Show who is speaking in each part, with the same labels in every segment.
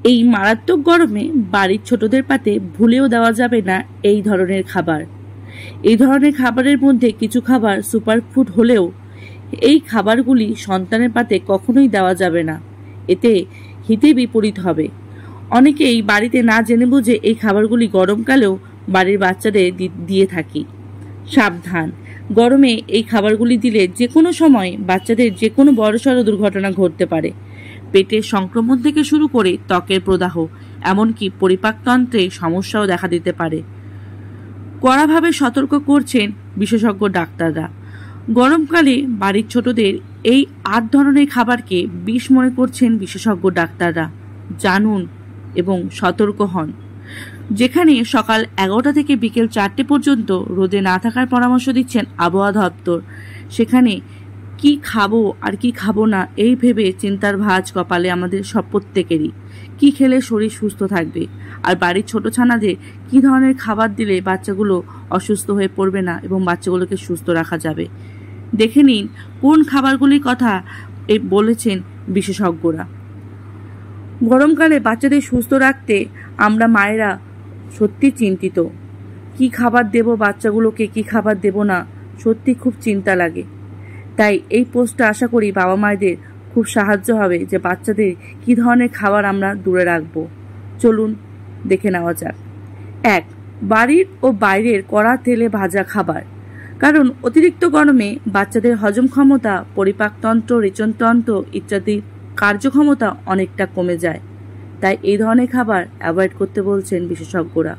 Speaker 1: এই মারাত্মক গরমে বাড়ির ছোটদের পাতে ভুলেও দেওয়া যাবে না এই ধরনের খাবার। এই ধরনের খাবারের মধ্যে কিছু খাবার সুপারফুড হলেও এই খাবারগুলি সন্তানের পাতে কখনোই দেওয়া যাবে না, এতে হিতে বিপরীত হবে। অনেকেই বাড়িতে না জেনে বুঝে এই খাবারগুলি গরমকালেও বাড়ির বাচ্চাদের দিয়ে থাকি। সাবধান, গরমে এই খাবারগুলি দিলে যে কোনো সময় বাচ্চাদের যে কোনো বড়সড় দুর্ঘটনা ঘটতে পারে। পেটের সংক্রমণ থেকে শুরু করে ত্বকের প্রদাহ, এমনকি পরিপাকতন্ত্রে সমস্যাও দেখা দিতে পারে। কড়াভাবে সতর্ক করছেন বিশেষজ্ঞ ডাক্তাররা। গরমকালে বাড়ির ছোটদের এই 8 ধরনের খাবারকে বিষ মনে করছেন বিশেষজ্ঞ ডাক্তাররা। জানুন এবং সতর্ক হন। যেখানে সকাল 11টা থেকে বিকেল 4টে পর্যন্ত রোদে না থাকার পরামর্শ দিচ্ছেন আবহাওয়া দপ্তর, সেখানে কি খাবো আর কি খাবো না এই ভেবে চিন্তার ভাঁজ কপালে আমাদের সব প্রত্যেকেরই। কি খেলে শরীর সুস্থ থাকবে, আর বাড়ির ছোট ছানাদের কি ধরনের খাবার দিলে বাচ্চাগুলো অসুস্থ হয়ে পড়বে না এবং বাচ্চাগুলোকে সুস্থ রাখা যাবে। দেখে নিন কোন খাবারগুলির কথা বলেছেন বিশেষজ্ঞরা। গরমকালে বাচ্চাদের সুস্থ রাখতে আমরা মায়েরা সত্যি চিন্তিত। কি খাবার দেব বাচ্চাগুলোকে, কি খাবার দেব না, সত্যি খুব চিন্তা লাগে। তাই এই পোস্টটা আশা করি বাবা মায়েদের খুব সাহায্য হবে যে বাচ্চাদের কি ধরনের খাবার আমরা দূরে রাখবো। চলুন দেখে নেওয়া যাক। 1. বাড়ির ও বাইরের কড়া তেলে ভাজা খাবার। কারণ অতিরিক্ত গরমে বাচ্চাদের হজম ক্ষমতা, পরিপাকতন্ত্র, রেচনতন্ত্র ইত্যাদি কার্যক্ষমতা অনেকটা কমে যায়। তাই এই ধরনের খাবার অ্যাভয়েড করতে বলছেন বিশেষজ্ঞরা।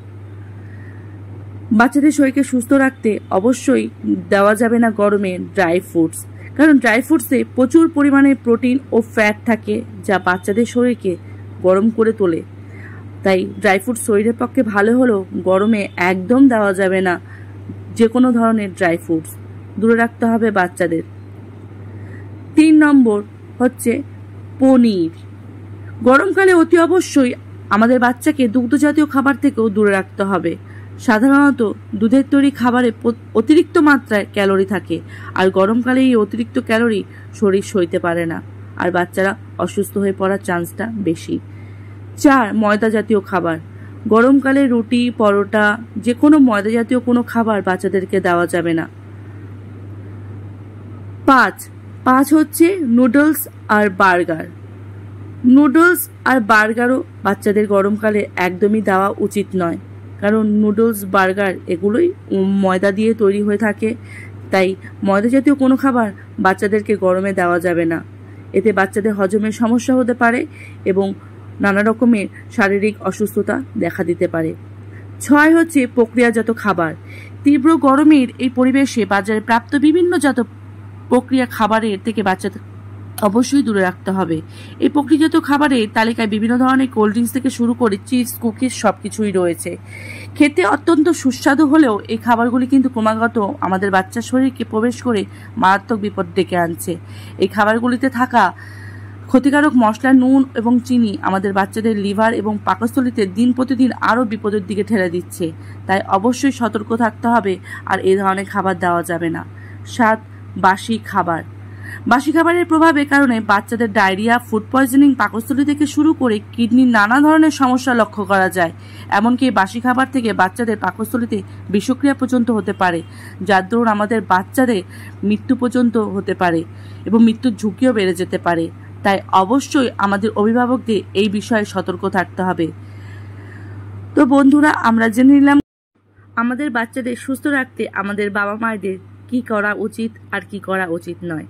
Speaker 1: বাচ্চাদের শরীরকে সুস্থ রাখতে অবশ্যই দেওয়া যাবে না গরমে ড্রাই ফ্রুটস। কারণ ড্রাই ফ্রুটসে প্রচুর পরিমাণে প্রোটিন ও ফ্যাট থাকে, যা বাচ্চাদের শরীরকে গরম করে তোলে। তাই ড্রাই ফ্রুট শরীরের পক্ষে ভালো হলেও গরমে একদম দেওয়া যাবে না। যে কোনো ধরনের ড্রাই ফ্রুটস দূরে রাখতে হবে বাচ্চাদের। 3 নম্বর হচ্ছে পনির। গরমকালে অতি অবশ্যই আমাদের বাচ্চাকে দুগ্ধজাতীয় খাবার থেকেও দূরে রাখতে হবে। সাধারণত দুধের তৈরি খাবারে অতিরিক্ত মাত্রায় ক্যালোরি থাকে, আর গরমকালে এই অতিরিক্ত ক্যালোরি শরীর সইতে পারে না, আর বাচ্চারা অসুস্থ হয়ে পড়ার চান্সটা বেশি। 4. ময়দা জাতীয় খাবার। গরমকালে রুটি, পরোটা, যে কোনো ময়দা জাতীয় কোনো খাবার বাচ্চাদেরকে দেওয়া যাবে না। 5 হচ্ছে নুডলস আর বার্গার। নুডলস আর বার্গারও বাচ্চাদের গরমকালে একদমই দেওয়া উচিত নয়। কারণ নুডলস, বার্গার এগুলোই ময়দা দিয়ে তৈরি হয়ে থাকে। তাই ময়দা জাতীয় কোনো খাবার বাচ্চাদেরকে গরমে দেওয়া যাবে না। এতে বাচ্চাদের হজমের সমস্যা হতে পারে এবং নানা রকমের শারীরিক অসুস্থতা দেখা দিতে পারে। 6 হচ্ছে প্রক্রিয়াজাত খাবার। তীব্র গরমের এই পরিবেশে বাজারে প্রাপ্ত বিভিন্নজাত প্রক্রিয়া খাবারের থেকে বাচ্চাদের অবশ্যই দূরে রাখতে হবে। এই প্রক্রিয়াজাত খাবারের তালিকায় বিভিন্ন ধরনের কোল্ড ড্রিঙ্কস থেকে শুরু করে চিপস, কুকিজ সবকিছুই রয়েছে। খেতে অত্যন্ত সুস্বাদু হলেও এই খাবারগুলি কিন্তু ক্রমাগত আমাদের বাচ্চার শরীরকে প্রবেশ করে মারাত্মক বিপদ ডেকে আনছে। এই খাবারগুলিতে থাকা ক্ষতিকারক মশলা, নুন এবং চিনি আমাদের বাচ্চাদের লিভার এবং পাকস্থলীতে দিন প্রতিদিন আরও বিপদের দিকে ঠেলে দিচ্ছে। তাই অবশ্যই সতর্ক থাকতে হবে, আর এই ধরনের খাবার দেওয়া যাবে না। 7. বাসি খাবার। বাসি খাবারের প্রভাবের কারণে বাচ্চাদের ডায়রিয়া, ফুড পয়জনিং, পাকস্থলী থেকে শুরু করে কিডনির নানা ধরনের সমস্যা লক্ষ্য করা যায়। এমনকি বাসি খাবার থেকে বাচ্চাদের পাকস্থলীতে বিষক্রিয়া পর্যন্ত হতে পারে, যার দরুন আমাদের বাচ্চাদের মৃত্যু পর্যন্ত হতে পারে এবং মৃত্যুর ঝুঁকিও বেড়ে যেতে পারে। তাই অবশ্যই আমাদের অভিভাবকদের এই বিষয়ে সতর্ক থাকতে হবে। তো বন্ধুরা, আমরা জেনে নিলাম আমাদের বাচ্চাদের সুস্থ রাখতে আমাদের বাবা মায়েদের কি করা উচিত আর কি করা উচিত নয়।